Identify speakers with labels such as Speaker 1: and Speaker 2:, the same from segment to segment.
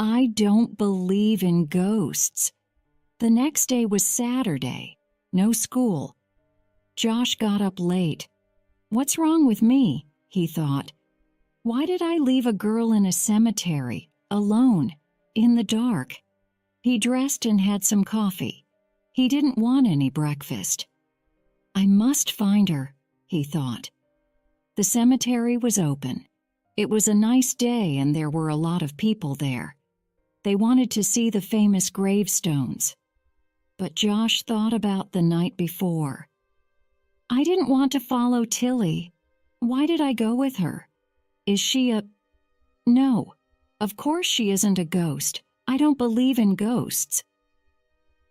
Speaker 1: I don't believe in ghosts. The next day was Saturday. No school. Josh got up late. What's wrong with me? He thought. Why did I leave a girl in a cemetery, alone, in the dark? He dressed and had some coffee. He didn't want any breakfast. I must find her, he thought. The cemetery was open. It was a nice day and there were a lot of people there. They wanted to see the famous gravestones. But Josh thought about the night before. I didn't want to follow Tilly. Why did I go with her? Is she a... No, of course she isn't a ghost. I don't believe in ghosts.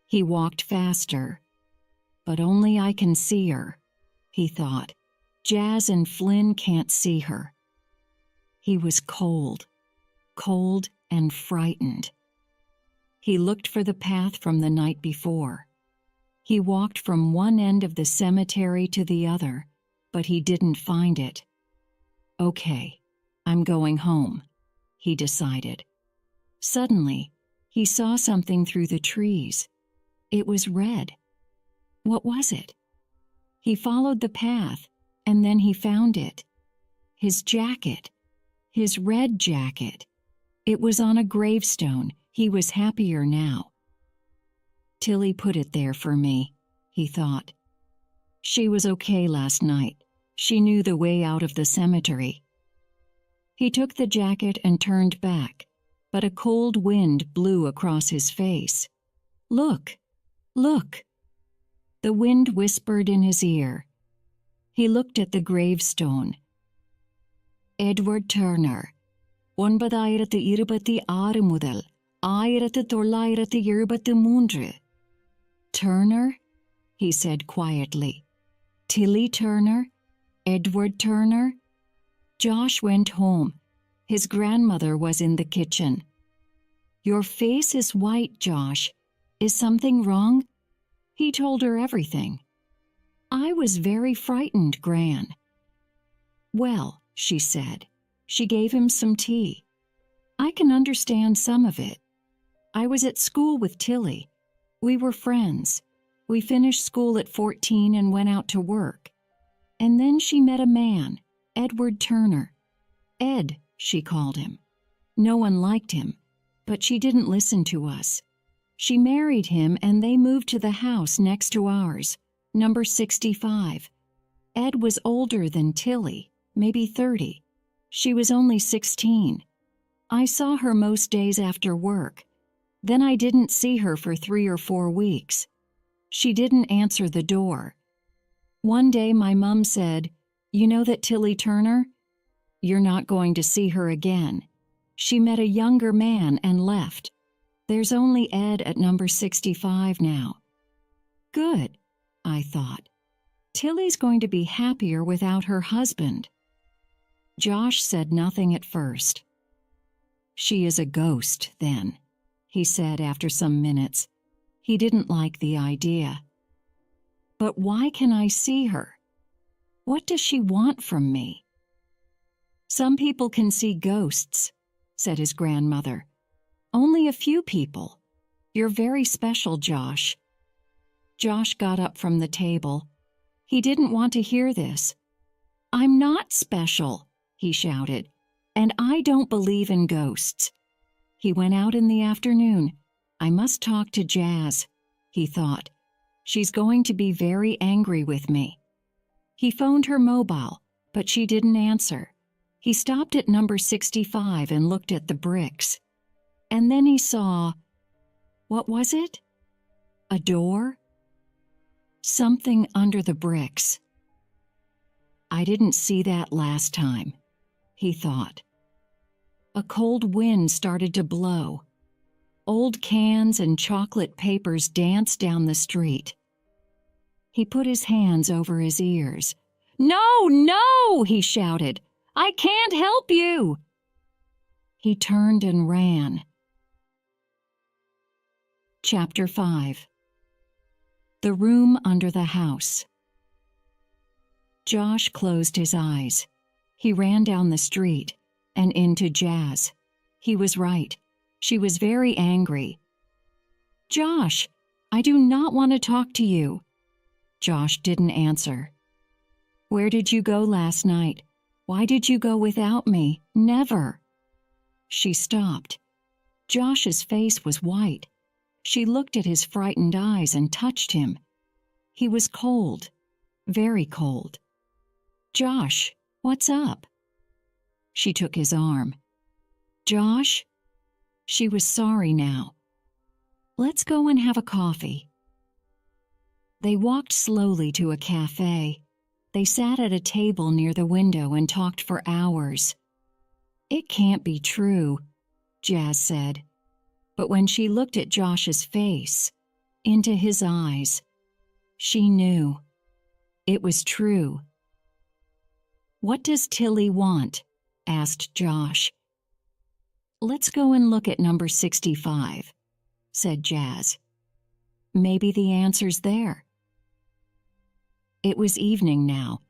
Speaker 1: He walked faster. But only I can see her, he thought. Jazz and Flynn can't see her. He was cold and frightened. He looked for the path from the night before. He walked from one end of the cemetery to the other, but he didn't find it. Okay, I'm going home, he decided. Suddenly, he saw something through the trees. It was red. What was it? He followed the path, and then he found it. His jacket. His red jacket. It was on a gravestone. He was happier now. Tilly put it there for me, he thought. She was okay last night. She knew the way out of the cemetery. He took the jacket and turned back, but a cold wind blew across his face. Look, look. The wind whispered in his ear. He looked at the gravestone. Edward Turner, 1926 മുതൽ 1973. Turner? He said quietly. Tilly Turner? Edward Turner? Josh went home. His grandmother was in the kitchen. Your face is white, Josh. Is something wrong? He told her everything. I was very frightened, Gran. Well, she said. She gave him some tea. I can understand some of it. I was at school with Tilly. We were friends. We finished school at 14 and went out to work. And then she met a man, Edward Turner. Ed, she called him. No one liked him, but she didn't listen to us. She married him and they moved to the house next to ours, number 65. Ed was older than Tilly, maybe 30. She was only 16. I saw her most days after work. Then I didn't see her for 3 or 4 weeks. She didn't answer the door. One day my mom said, "You know that Tilly Turner? You're not going to see her again. She met a younger man and left. There's only Ed at number 65 now." Good, I thought. Tilly's going to be happier without her husband. Josh said nothing at first. She is a ghost, then, he said after some minutes. He didn't like the idea. But why can I see her? What does she want from me? Some people can see ghosts, said his grandmother. Only a few people. You're very special, Josh. Josh got up from the table. He didn't want to hear this. I'm not special, he shouted, and I don't believe in ghosts. He went out in the afternoon. I must talk to Jazz, he thought. She's going to be very angry with me. He phoned her mobile, but she didn't answer. He stopped at number 65 and looked at the bricks. And then he saw, what was it? A door? Something under the bricks. I didn't see that last time, he thought. A cold wind started to blow. Old cans and chocolate papers danced down the street. He put his hands over his ears. No, no, he shouted. I can't help you. He turned and ran. Chapter 5. The Room Under the House. Josh closed his eyes. He ran down the street and into Jazz. He was right. She was very angry. "Josh, I do not want to talk to you." Josh didn't answer. "Where did you go last night? Why did you go without me? Never." She stopped. Josh's face was white. She looked at his frightened eyes and touched him. He was cold, very cold. "Josh, what's up?" She took his arm. "Josh?" She was sorry now. "Let's go and have a coffee." They walked slowly to a cafe. They sat at a table near the window and talked for hours. "It can't be true," Jazz said. But when she looked at Josh's face, into his eyes, she knew. It was true. "What does Tilly want?" asked Josh. "Let's go and look at number 65, said Jazz. "Maybe the answer's there." It was evening now.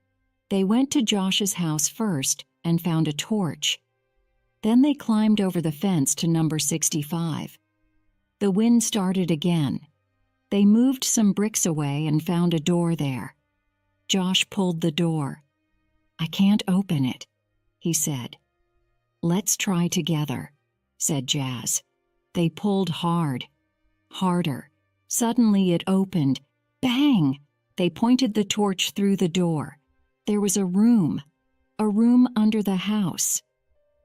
Speaker 1: They went to Josh's house first and found a torch. Then they climbed over the fence to number 65. The wind started again. They moved some bricks away and found a door there. Josh pulled the door. "I can't open it," he said. "Let's try together," said Jazz. They pulled hard, harder. Suddenly it opened. Bang! They pointed the torch through the door. There was a room under the house.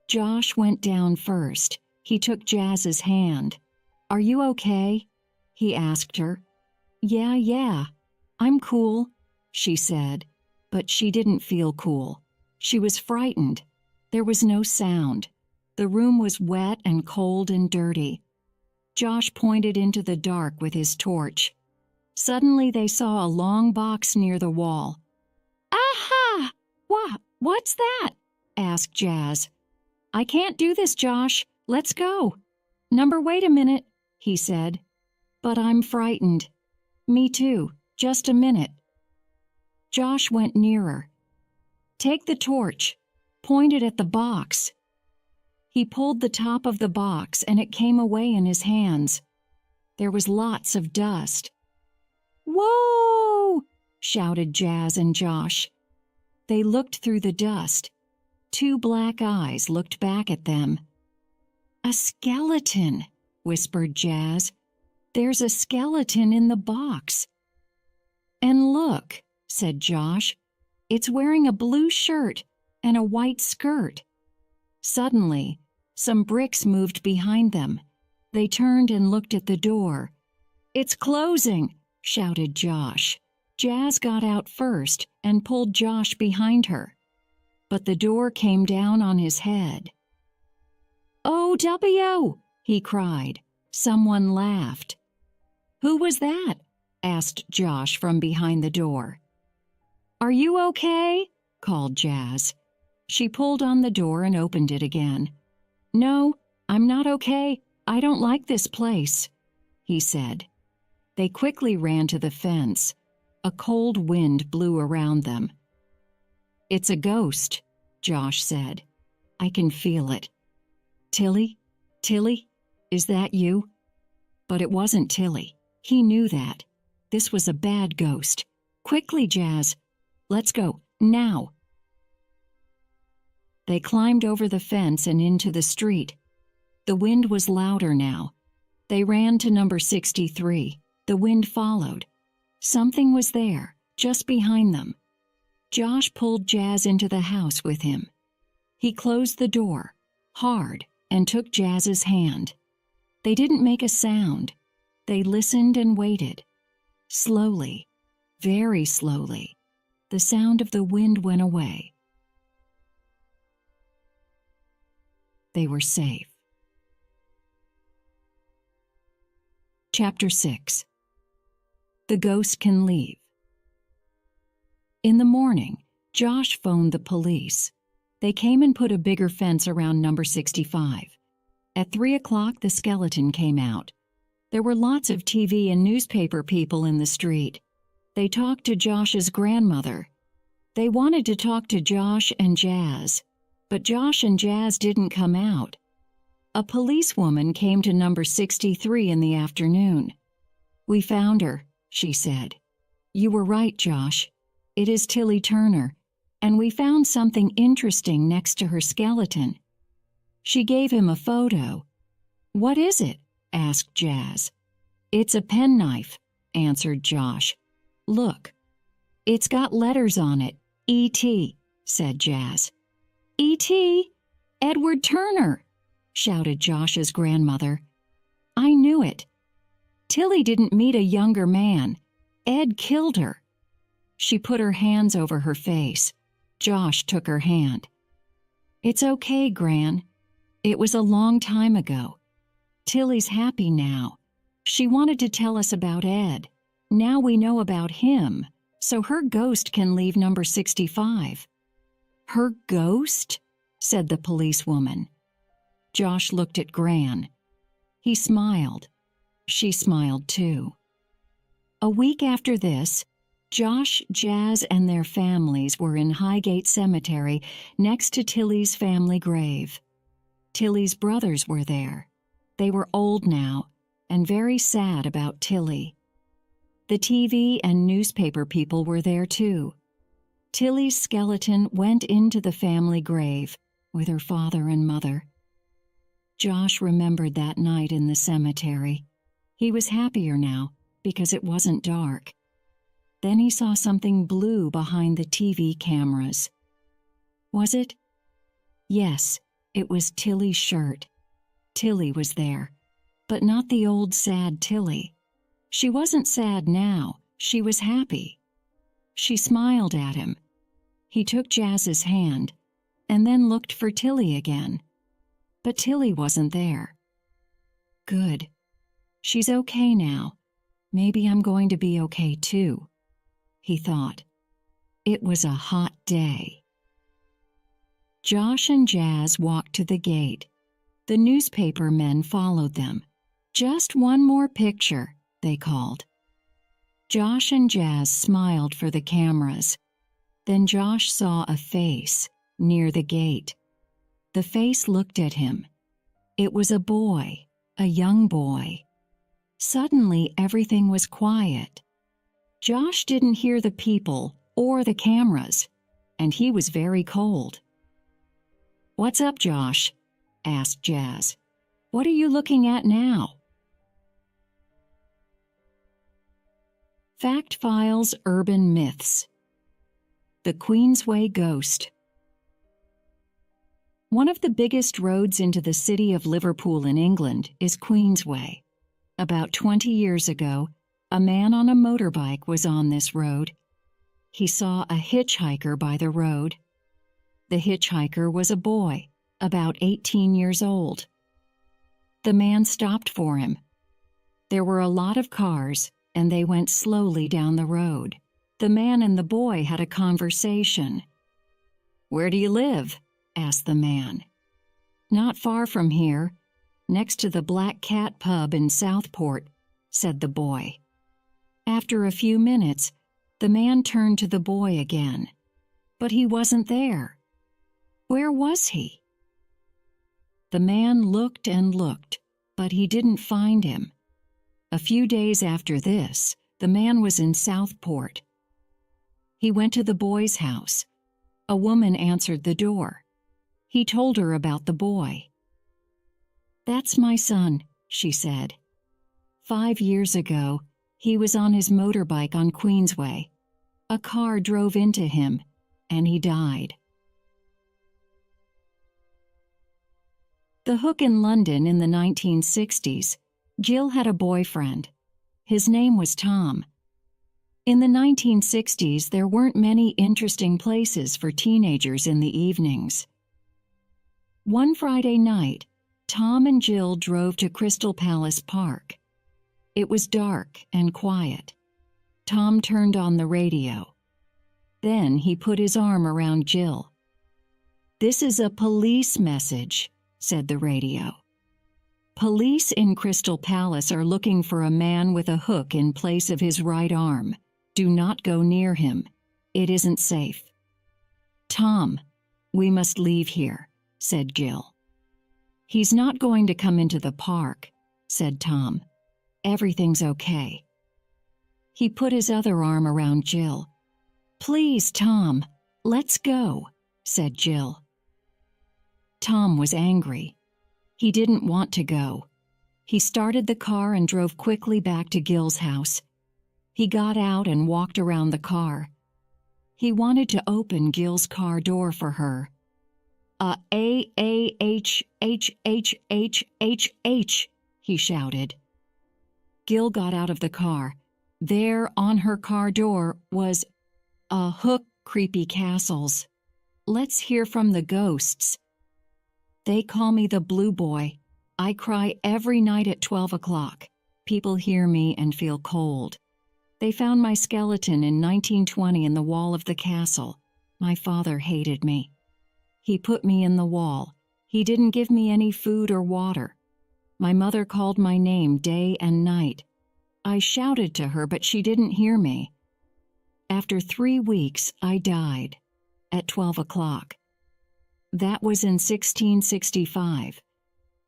Speaker 1: Josh went down first. He took Jazz's hand. "Are you okay?" he asked her. Yeah, I'm cool," she said, but she didn't feel cool. She was frightened. There was no sound. The room was wet and cold and dirty. Josh pointed into the dark with his torch. Suddenly they saw a long box near the wall. "Aha! What's that?" asked Jazz. "I can't do this, Josh. Let's go." Wait a minute," he said. "But I'm frightened." "Me too. Just a minute." Josh went nearer. "Take the torch. Point it at the box." He pulled the top of the box and it came away in his hands. There was lots of dust. "Whoa!" shouted Jazz and Josh. They looked through the dust. Two black eyes looked back at them. "A skeleton," whispered Jazz. "There's a skeleton in the box." "And look," said Josh. "It's wearing a blue shirt and a white skirt." Suddenly, some bricks moved behind them. They turned and looked at the door. "It's closing," shouted Josh. Jazz got out first and pulled Josh behind her. But the door came down on his head. "OW!" he cried. Someone laughed. "Who was that?" asked Josh from behind the door. "Are you okay?" called Jazz. She pulled on the door and opened it again. "No, I'm not okay. I don't like this place," he said. They quickly ran to the fence. A cold wind blew around them. "It's a ghost," Josh said. "I can feel it." Tilly, is that you?" But it wasn't Tilly. He knew that. This was a bad ghost. "Quickly, Jazz. Let's go, now." They climbed over the fence and into the street. The wind was louder now. They ran to number 63. The wind followed. Something was there, just behind them. Josh pulled Jazz into the house with him. He closed the door, hard, and took Jazz's hand. They didn't make a sound. They listened and waited. Slowly, very slowly, the sound of the wind went away. They were safe. Chapter 6. The Ghost Can Leave. In the morning, Josh phoned the police. They came and put a bigger fence around number 65. At 3 o'clock, the skeleton came out. There were lots of TV and newspaper people in the street. They talked to Josh's grandmother. They wanted to talk to Josh and Jazz, but Josh and Jazz didn't come out. A policewoman came to number 63 in the afternoon. "We found her," she said. "You were right, Josh. It is Tilly Turner, and we found something interesting next to her skeleton." She gave him a photo. "What is it?" asked Jazz. "It's a penknife," answered Josh. "Look. It's got letters on it. E.T., said Jazz. "E.T.? Edward Turner!" shouted Josh's grandmother. "I knew it. Tilly didn't meet a younger man. Ed killed her." She put her hands over her face. Josh took her hand. "It's okay, Gran. It was a long time ago. Tilly's happy now. She wanted to tell us about Ed. Now we know about him, so her ghost can leave number 65. "Her ghost?" said the policewoman. Josh looked at Gran. He smiled. She smiled too. A week after this, Josh, Jazz, and their families were in Highgate Cemetery next to Tilly's family grave. Tilly's brothers were there. They were old now and very sad about Tilly. The TV and newspaper people were there too. Tilly's skeleton went into the family grave with her father and mother. Josh remembered that night in the cemetery. He was happier now because it wasn't dark. Then he saw something blue behind the TV cameras. Was it? Yes, it was Tilly's shirt. Tilly was there, but not the old sad Tilly. She wasn't sad now, she was happy. She smiled at him. He took Jazz's hand and then looked for Tilly again. But Tilly wasn't there. Good. She's okay now. Maybe I'm going to be okay too, he thought. It was a hot day. Josh and Jazz walked to the gate. The newspaper men followed them. "Just one more picture," they called. Josh and Jazz smiled for the cameras. Then Josh saw a face near the gate. The face looked at him. It was a boy, a young boy. Suddenly, everything was quiet. Josh didn't hear the people or the cameras, and he was very cold. "What's up, Josh?" asked Jazz. "What are you looking at now?" Fact Files Urban Myths. The Queensway Ghost. One of the biggest roads into the city of Liverpool in England is Queensway. About 20 years ago, a man on a motorbike was on this road. He saw a hitchhiker by the road. The hitchhiker was a boy, about 18 years old. The man stopped for him. There were a lot of cars, and they went slowly down the road. The man and the boy had a conversation. "Where do you live?" asked the man. "Not far from here, next to the Black Cat pub in Southport," said the boy. After a few minutes, the man turned to the boy again. But he wasn't there. Where was he? The man looked and looked, but he didn't find him. A few days after this, the man was in Southport. He went to the boy's house. A woman answered the door. He told her about the boy. "That's my son," she said. 5 years ago, he was on his motorbike on Queensway. A car drove into him, and he died. The Hook in London in the 1960s, Jill had a boyfriend. His name was Tom. In the 1960s, there weren't many interesting places for teenagers in the evenings. One Friday night, Tom and Jill drove to Crystal Palace Park. It was dark and quiet. Tom turned on the radio. Then he put his arm around Jill. "This is a police message," said the radio. "Police in Crystal Palace are looking for a man with a hook in place of his right arm. Do not go near him. It isn't safe." "Tom, we must leave here," said Jill. "He's not going to come into the park," said Tom. "Everything's okay." He put his other arm around Jill. "Please, Tom, let's go," said Jill. Tom was angry. He didn't want to go. He started the car and drove quickly back to Gil's house. He got out and walked around the car. He wanted to open Gil's car door for her. A-H-H-H-H-H-H, he shouted. Gil got out of the car. There, on her car door, was a hook, creepy castles. "Let's hear from the ghosts." "They call me the Blue Boy. I cry every night at 12 o'clock. People hear me and feel cold. They found my skeleton in 1920 in the wall of the castle. My father hated me. He put me in the wall. He didn't give me any food or water. My mother called my name day and night. I shouted to her, but she didn't hear me. After 3 weeks, I died at 12 o'clock. That was in 1665.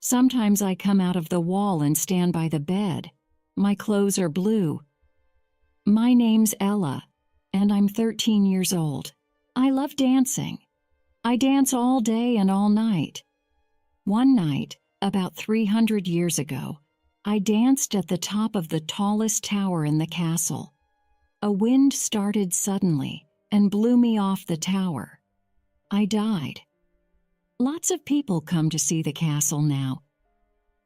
Speaker 1: Sometimes I come out of the wall and stand by the bed. My clothes are blue. My name's Ella, and I'm 13 years old. I love dancing. I dance all day and all night. One night, about 300 years ago, I danced at the top of the tallest tower in the castle. A wind started suddenly and blew me off the tower. I died. Lots of people come to see the castle now.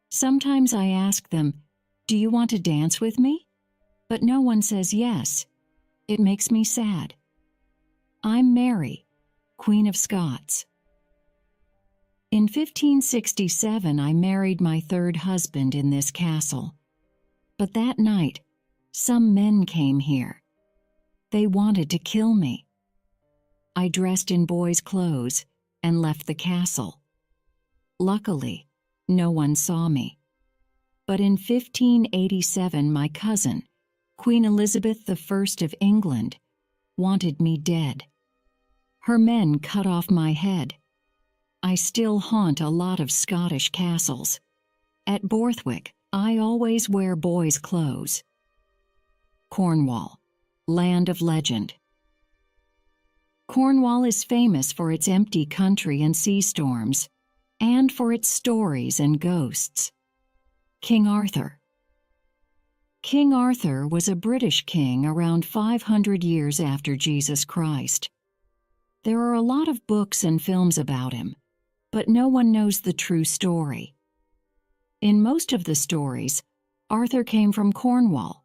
Speaker 1: Sometimes I ask them, "Do you want to dance with me?" But no one says yes. It makes me sad. I'm Mary, Queen of Scots. In 1567, I married my third husband in this castle. But that night, some men came here. They wanted to kill me. I dressed in boys' clothes and left the castle. Luckily, no one saw me. But in 1587, my cousin, Queen Elizabeth I of England, wanted me dead. Her men cut off my head. I still haunt a lot of Scottish castles. At Borthwick, I always wear boys' clothes. Cornwall, land of legend. Cornwall is famous for its empty country and sea storms, and for its stories and ghosts. King Arthur. King Arthur was a British king around 500 years after Jesus Christ. There are a lot of books and films about him, but no one knows the true story. In most of the stories, Arthur came from Cornwall.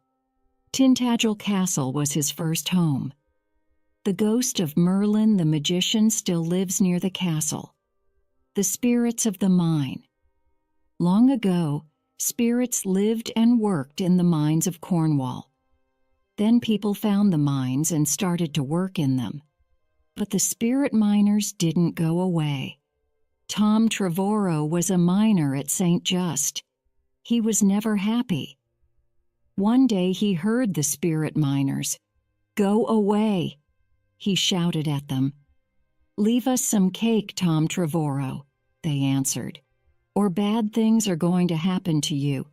Speaker 1: Tintagel Castle was his first home. The ghost of Merlin the magician still lives near the castle. The spirits of the mine. Long ago, spirits lived and worked in the mines of Cornwall. Then people found the mines and started to work in them. But the spirit miners didn't go away. Tom Trevorrow was a miner at St. Just. He was never happy. One day he heard the spirit miners. "Go away," he shouted at them. "Leave us some cake, Tom Trevorrow," they answered, "or bad things are going to happen to you."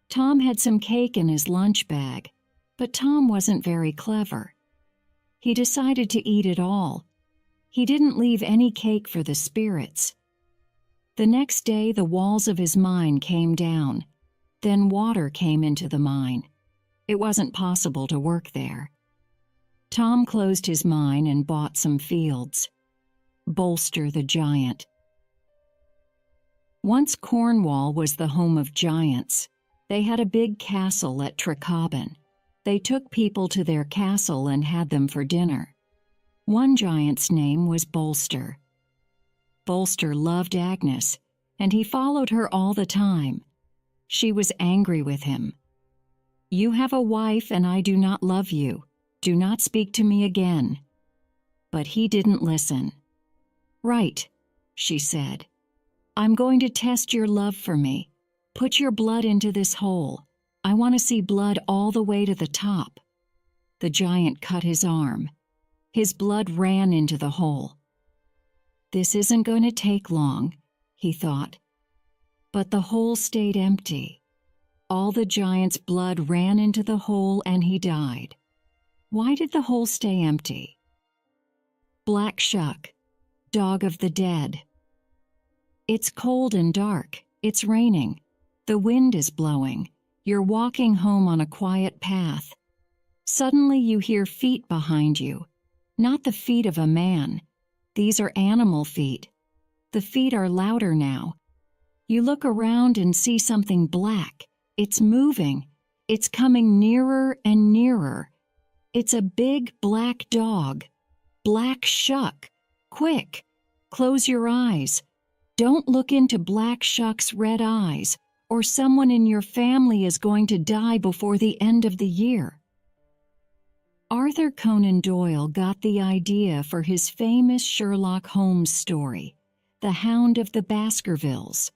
Speaker 1: Tom had some cake in his lunch bag, but Tom wasn't very clever. He decided to eat it all. He didn't leave any cake for the spirits. The next day, the walls of his mine came down. Then water came into the mine. It wasn't possible to work there. Tom closed his mine and bought some fields. Bolster the giant. Once Cornwall was the home of giants. They had a big castle at Tracobin. They took people to their castle and had them for dinner. One giant's name was Bolster. Bolster loved Agnes, and he followed her all the time. She was angry with him. "You have a wife and I do not love you. Do not speak to me again." But he didn't listen. "Right," she said. "I'm going to test your love for me. Put your blood into this hole. I want to see blood all the way to the top." The giant cut his arm. His blood ran into the hole. "This isn't going to take long," he thought. But the hole stayed empty. All the giant's blood ran into the hole and he died. Why did the hole stay empty? Black Shuck, dog of the dead. It's cold and dark. It's raining. The wind is blowing. You're walking home on a quiet path. Suddenly you hear feet behind you. Not the feet of a man. These are animal feet. The feet are louder now. You look around and see something black. It's moving. It's coming nearer and nearer. It's a big black dog. Black Shuck. Quick, close your eyes. Don't look into Black Shuck's red eyes, or someone in your family is going to die before the end of the year. Arthur Conan Doyle got the idea for his famous Sherlock Holmes story, The Hound of the Baskervilles,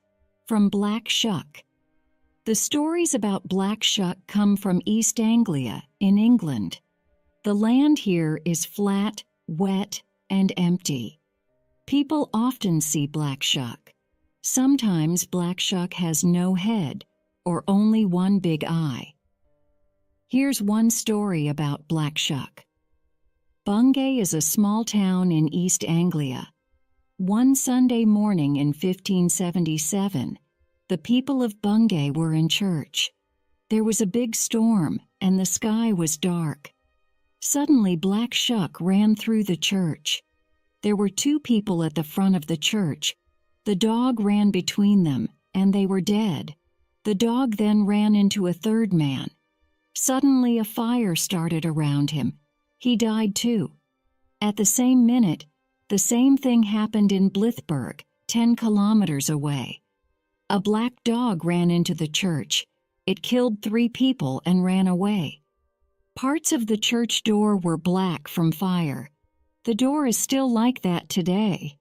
Speaker 1: from Black Shuck. The stories about Black Shuck come from East Anglia in England. The land here is flat, wet, and empty. People often see Black Shuck. Sometimes Black Shuck has no head or only one big eye. Here's one story about Black Shuck. Bungay is a small town in East Anglia. One Sunday morning in 1577, the people of Bungay were in church. There was a big storm and the sky was dark. Suddenly Black Shuck ran through the church. There were two people at the front of the church. The dog ran between them, and they were dead. The dog then ran into a third man. Suddenly a fire started around him. He died too. At the same minute, the same thing happened in Blythburgh, 10 kilometers away. A black dog ran into the church. It killed 3 people and ran away. Parts of the church door were black from fire. The door is still like that today.